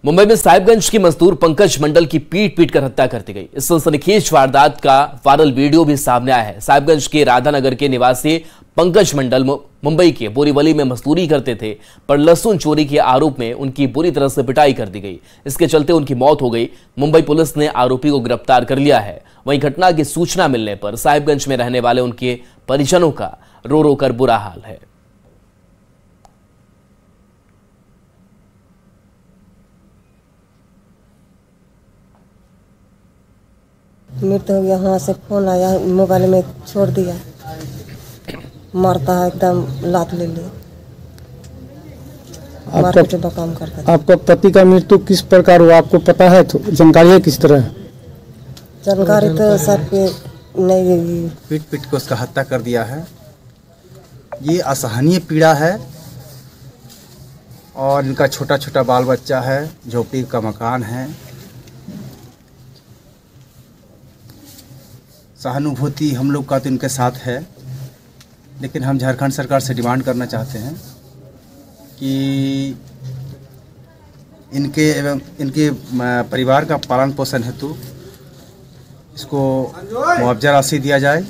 मुंबई में साहिबगंज की मजदूर पंकज मंडल की पीट पीट कर हत्या कर दी गई। इस सनसनीखेज वारदात का वायरल वीडियो भी सामने आया है। साहिबगंज के राधानगर के निवासी पंकज मंडल मुंबई के बोरीवली में मजदूरी करते थे, पर लहसुन चोरी के आरोप में उनकी बुरी तरह से पिटाई कर दी गई। इसके चलते उनकी मौत हो गई। मुंबई पुलिस ने आरोपी को गिरफ्तार कर लिया है। वहीं घटना की सूचना मिलने पर साहिबगंज में रहने वाले उनके परिजनों का रो रो कर बुरा हाल है। मृत्यु हो गया, वहाँ से फोन आया, मोबाइल में छोड़ दिया, मारता है एकदम, लात ले ली, मारपीट काम करता। आपका पति का मृत्यु किस प्रकार हुआ, आपको पता है? तो जानकारी है किस तरह? जानकारी तो सर पे नहीं। पीट पीट के उसका हत्या कर दिया है। ये असहनीय पीड़ा है और इनका छोटा छोटा बाल बच्चा है, झोपड़ी का मकान है। सहानुभूति हम लोग का तो इनके साथ है, लेकिन हम झारखंड सरकार से डिमांड करना चाहते हैं कि इनके एवं इनके परिवार का पालन पोषण हेतु इसको मुआवजा राशि दिया जाए।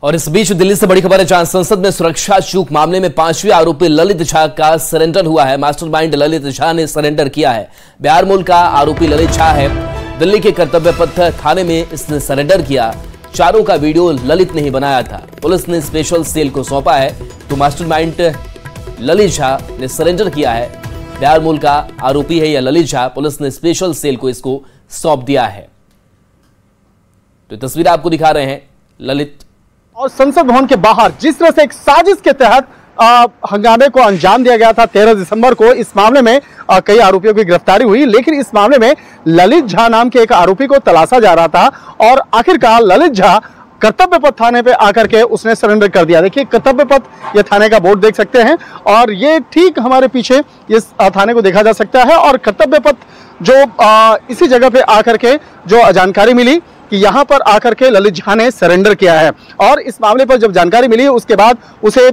और इस बीच दिल्ली से बड़ी खबर है, जहां संसद में सुरक्षा चूक मामले में 5वें आरोपी ललित झा का सरेंडर हुआ है। मास्टरमाइंड ललित झा ने सरेंडर किया है। बिहार मूल का आरोपी ललित झा है। दिल्ली के कर्तव्य पथ थाने में इसने सरेंडर किया। चारों का वीडियो ललित ने ही बनाया था। पुलिस ने स्पेशल सेल को सौंपा है। तो मास्टरमाइंड ललित झा ने सरेंडर किया है। बिहार मूल का आरोपी है यह ललित झा। पुलिस ने स्पेशल सेल को इसको सौंप दिया है। तो तस्वीर आपको दिखा रहे हैं ललित। और संसद भवन के बाहर जिस तरह से एक साजिश के तहत हंगामे को अंजाम दिया गया था 13 दिसंबर को, इस मामले में कई आरोपियों की गिरफ्तारी हुई, लेकिन इस मामले में ललित झा नाम के एक आरोपी को तलाशा जा रहा था और आखिरकार ललित झा कर्तव्य पथ थाने पे आकर के उसने सरेंडर कर दिया। देखिए कर्तव्य पथ ये थाने का बोर्ड देख सकते हैं और ये ठीक हमारे पीछे इस थाने को देखा जा सकता है। और कर्तव्य पथ जो इसी जगह पे आकर के जो जानकारी मिली कि यहाँ पर आकर के ललित झा ने सरेंडर किया है और इस मामले पर जब जानकारी मिली उसके बाद उसे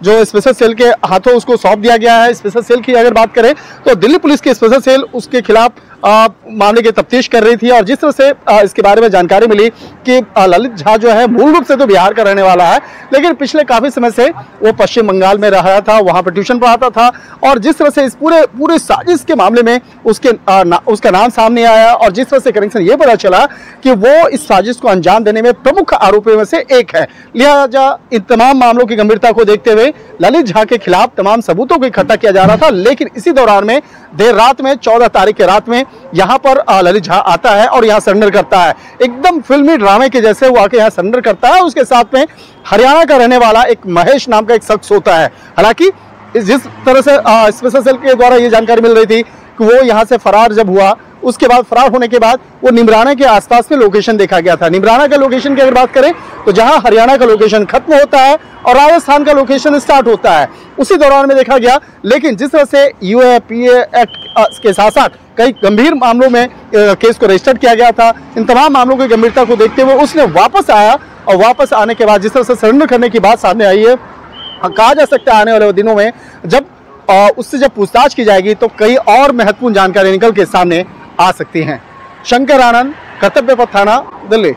जो स्पेशल सेल के हाथों उसको सौंप दिया गया है। स्पेशल सेल की अगर बात करें तो दिल्ली पुलिस की स्पेशल सेल उसके खिलाफ मामले की तफ्तीश कर रही थी और जिस तरह से इसके बारे में जानकारी मिली कि ललित झा जो है मूल रूप से तो बिहार का रहने वाला है, लेकिन पिछले काफी समय से वो पश्चिम बंगाल में रहा था, वहां पर ट्यूशन पढ़ाता था और जिस तरह से इस पूरे साजिश के मामले में उसका नाम सामने आया और जिस तरह से कनेक्शन ये पता चला कि वो इस साजिश को अंजाम देने में प्रमुख आरोपियों में से एक है। लिहाजा इन तमाम मामलों की गंभीरता को देखते हुए ललित झा के खिलाफ तमाम सबूतों को इकट्ठा किया जा रहा था, लेकिन इसी दौरान में देर रात में 14 तारीख के रात में यहाँ पर ललित झा आता है और यहाँ सरेंडर करता है। एकदम फिल्मी ड्रामे के जैसे वो आके यहाँ सरेंडर करता है। उसके साथ में हरियाणा का रहने वाला एक महेश नाम का एक शख्स होता है। हालांकि जिस तरह से स्पेशल सेल के द्वारा ये जानकारी मिल रही थी कि वो यहाँ से फरार जब हुआ, उसके बाद फरार होने के बाद वो निमराना के आसपास में लोकेशन देखा गया था। निमराना का लोकेशन की अगर बात करें तो जहां हरियाणा का लोकेशन खत्म होता है और राजस्थान का लोकेशन स्टार्ट होता है, उसी दौरान में देखा गया। लेकिन जिस तरह से यूएपीए एक्ट के साथ साथ कई गंभीर मामलों में केस को रजिस्टर किया गया था, इन तमाम मामलों की गंभीरता को देखते हुए उसने वापस आया और वापस आने के बाद जिस तरह से सरेंडर करने की बात सामने आई है, कहा जा सकता है आने वाले दिनों में जब उससे जब पूछताछ की जाएगी तो कई और महत्वपूर्ण जानकारी निकल के सामने आ सकती हैं। शंकर आनंद, कर्तव्य पथ थाना, दिल्ली।